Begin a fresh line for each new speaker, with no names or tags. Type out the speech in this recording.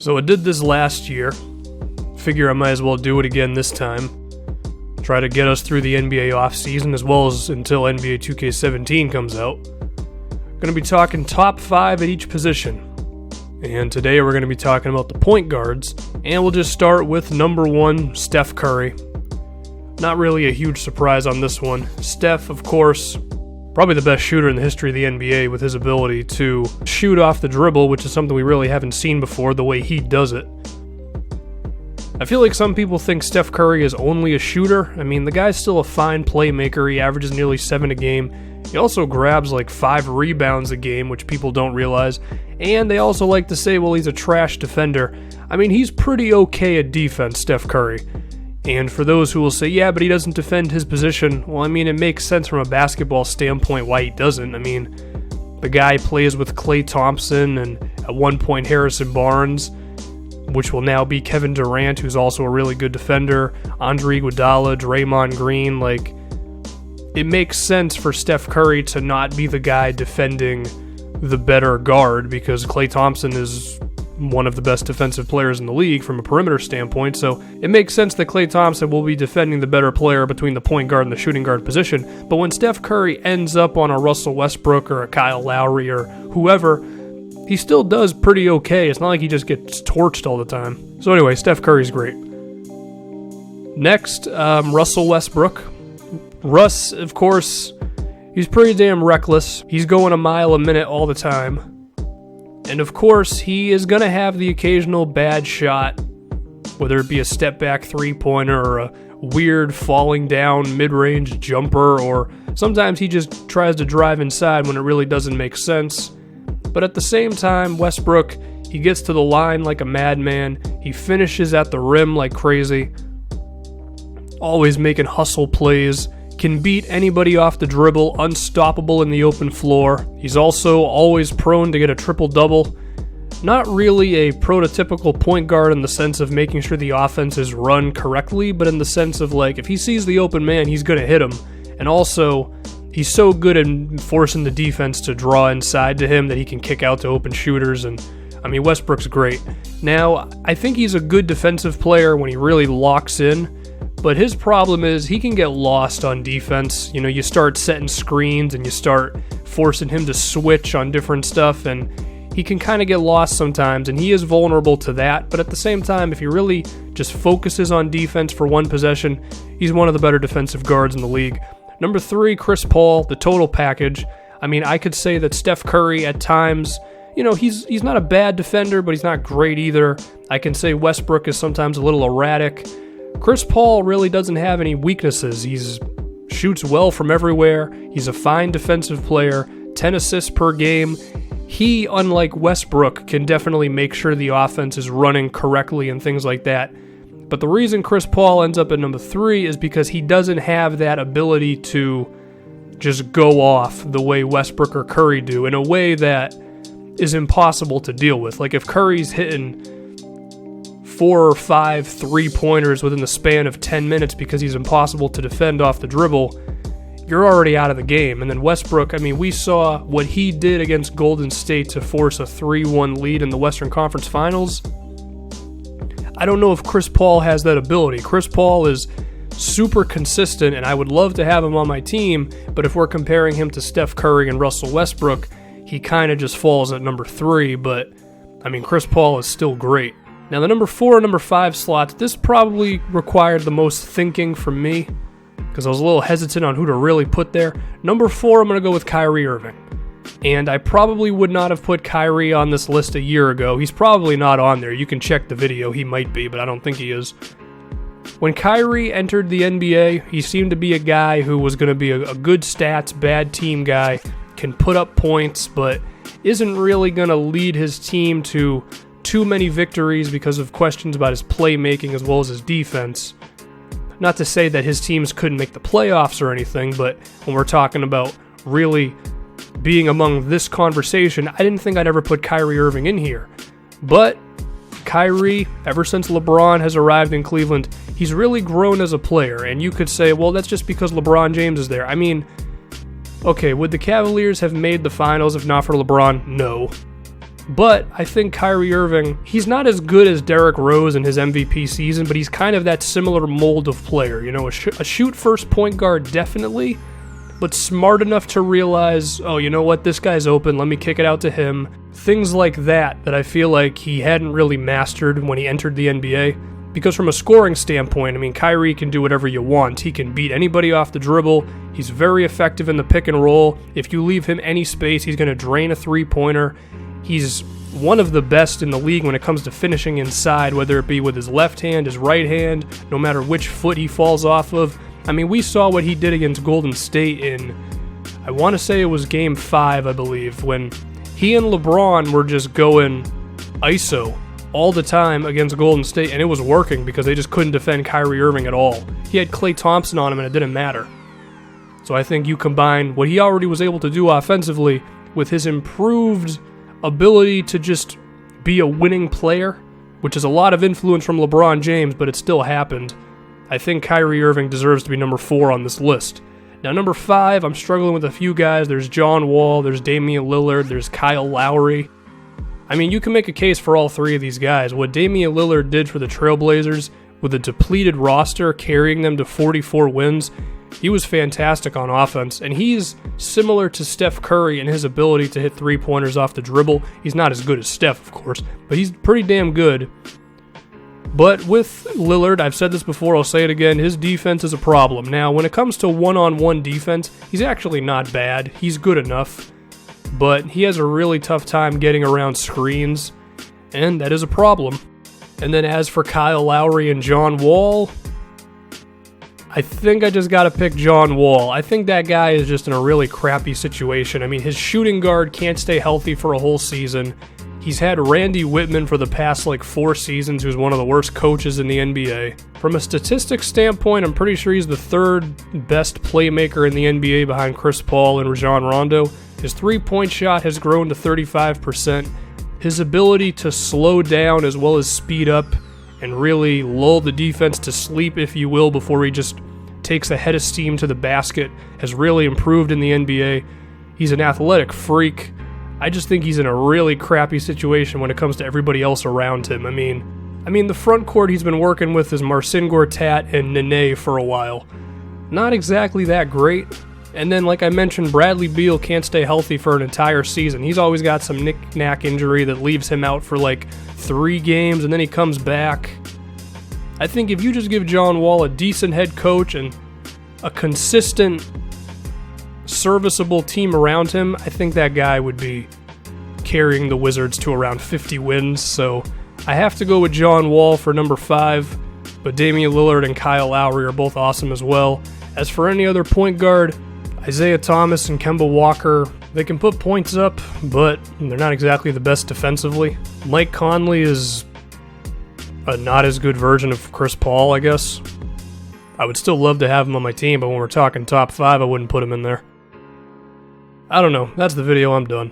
So I did this last year. Figure I might as well do it again this time. Try to get us through the NBA offseason as well as until NBA 2K17 comes out. Going to be talking top 5 at each position. And today we're going to be talking about the point guards. And we'll just start with number 1, Steph Curry. Not really a huge surprise on this one. Steph, of course, probably the best shooter in the history of the NBA with his ability to shoot off the dribble, which is something we really haven't seen before, the way he does it. I feel like some people think Steph Curry is only a shooter. I mean, the guy's still a fine playmaker. He averages nearly 7 a game. He also grabs like 5 rebounds a game, which people don't realize. And they also like to say, well, he's a trash defender. I mean, he's pretty okay at defense, Steph Curry. And for those who will say, yeah, but he doesn't defend his position, well, I mean, it makes sense from a basketball standpoint why he doesn't. I mean, the guy plays with Klay Thompson and at one point Harrison Barnes, which will now be Kevin Durant, who's also a really good defender, Andre Iguodala, Draymond Green. Like, it makes sense for Steph Curry to not be the guy defending the better guard because Klay Thompson is one of the best defensive players in the league from a perimeter standpoint, so it makes sense that Klay Thompson will be defending the better player between the point guard and the shooting guard position. But when Steph Curry ends up on a Russell Westbrook or a Kyle Lowry or whoever, he still does pretty okay. It's not like he just gets torched all the time. So anyway, Steph Curry's great. Next, Russell Westbrook. Russ, of course, he's pretty damn reckless. He's going a mile a minute all the time. And of course, he is going to have the occasional bad shot, whether it be a step-back three-pointer or a weird falling down mid-range jumper, or sometimes he just tries to drive inside when it really doesn't make sense. But at the same time, Westbrook, he gets to the line like a madman. He finishes at the rim like crazy. Always making hustle plays. Can beat anybody off the dribble, unstoppable in the open floor. He's also always prone to get a triple-double. Not really a prototypical point guard in the sense of making sure the offense is run correctly, but in the sense of, like, if he sees the open man, he's going to hit him. And also, he's so good at forcing the defense to draw inside to him that he can kick out to open shooters. And, I mean, Westbrook's great. Now, I think he's a good defensive player when he really locks in. But his problem is he can get lost on defense. You know, you start setting screens and you start forcing him to switch on different stuff, and he can kind of get lost sometimes, and he is vulnerable to that. But at the same time, if he really just focuses on defense for one possession, he's one of the better defensive guards in the league. Number 3, Chris Paul, the total package. I mean, I could say that Steph Curry at times, you know, he's not a bad defender, but he's not great either. I can say Westbrook is sometimes a little erratic. Chris Paul really doesn't have any weaknesses. He shoots well from everywhere. He's a fine defensive player, 10 assists per game. He, unlike Westbrook, can definitely make sure the offense is running correctly and things like that. But the reason Chris Paul ends up at number 3 is because he doesn't have that ability to just go off the way Westbrook or Curry do in a way that is impossible to deal with. Like if Curry's hitting 4 or 5 3-pointers within the span of 10 minutes because he's impossible to defend off the dribble, you're already out of the game. And then Westbrook, I mean, we saw what he did against Golden State to force a 3-1 lead in the Western Conference Finals. I don't know if Chris Paul has that ability. Chris Paul is super consistent, and I would love to have him on my team, but if we're comparing him to Steph Curry and Russell Westbrook, he kind of just falls at number 3, but, I mean, Chris Paul is still great. Now, the number 4 and number 5 slots, this probably required the most thinking from me because I was a little hesitant on who to really put there. Number 4, I'm going to go with Kyrie Irving. And I probably would not have put Kyrie on this list a year ago. He's probably not on there. You can check the video. He might be, but I don't think he is. When Kyrie entered the NBA, he seemed to be a guy who was going to be a good stats, bad team guy, can put up points, but isn't really going to lead his team to too many victories because of questions about his playmaking as well as his defense. Not to say that his teams couldn't make the playoffs or anything, but when we're talking about really being among this conversation, I didn't think I'd ever put Kyrie Irving in here. But Kyrie, ever since LeBron has arrived in Cleveland, he's really grown as a player, and you could say, well, that's just because LeBron James is there. I mean, okay, would the Cavaliers have made the finals if not for LeBron? No. But I think Kyrie Irving, he's not as good as Derrick Rose in his MVP season, but he's kind of that similar mold of player. You know, a shoot-first point guard, definitely, but smart enough to realize, oh, you know what, this guy's open, let me kick it out to him. Things like that I feel like he hadn't really mastered when he entered the NBA. Because from a scoring standpoint, I mean, Kyrie can do whatever you want. He can beat anybody off the dribble. He's very effective in the pick and roll. If you leave him any space, he's going to drain a three-pointer. He's one of the best in the league when it comes to finishing inside, whether it be with his left hand, his right hand, no matter which foot he falls off of. I mean, we saw what he did against Golden State in, I want to say it was Game 5, I believe, when he and LeBron were just going ISO all the time against Golden State, and it was working because they just couldn't defend Kyrie Irving at all. He had Klay Thompson on him, and it didn't matter. So I think you combine what he already was able to do offensively with his improved ability to just be a winning player, which is a lot of influence from LeBron James, but it still happened. I think Kyrie Irving deserves to be number 4 on this list. Now, number 5, I'm struggling with a few guys. There's John Wall, there's Damian Lillard, there's Kyle Lowry. I mean, you can make a case for all 3 of these guys. What Damian Lillard did for the Trailblazers with a depleted roster, carrying them to 44 wins, he was fantastic on offense, and he's similar to Steph Curry in his ability to hit three-pointers off the dribble. He's not as good as Steph, of course, but he's pretty damn good. But with Lillard, I've said this before, I'll say it again, his defense is a problem. Now, when it comes to one-on-one defense, he's actually not bad. He's good enough. But he has a really tough time getting around screens, and that is a problem. And then as for Kyle Lowry and John Wall, I think I just got to pick John Wall. I think that guy is just in a really crappy situation. I mean, his shooting guard can't stay healthy for a whole season. He's had Randy Whitman for the past 4 seasons, who's one of the worst coaches in the NBA. From a statistics standpoint, I'm pretty sure he's the 3rd best playmaker in the NBA behind Chris Paul and Rajon Rondo. His three-point shot has grown to 35%. His ability to slow down as well as speed up and really lull the defense to sleep, if you will, before he just takes a head of steam to the basket has really improved in the NBA. He's an athletic freak. I just think he's in a really crappy situation when it comes to everybody else around him. I mean, the front court he's been working with is Marcin Gortat and Nene for a while. Not exactly that great. And then, like I mentioned, Bradley Beal can't stay healthy for an entire season. He's always got some knick-knack injury that leaves him out for 3 games, and then he comes back. I think if you just give John Wall a decent head coach and a consistent, serviceable team around him, I think that guy would be carrying the Wizards to around 50 wins. So I have to go with John Wall for number 5, but Damian Lillard and Kyle Lowry are both awesome as well. As for any other point guard, Isaiah Thomas and Kemba Walker, they can put points up, but they're not exactly the best defensively. Mike Conley is a not as good version of Chris Paul, I guess. I would still love to have him on my team, but when we're talking top 5, I wouldn't put him in there. I don't know. That's the video. I'm done.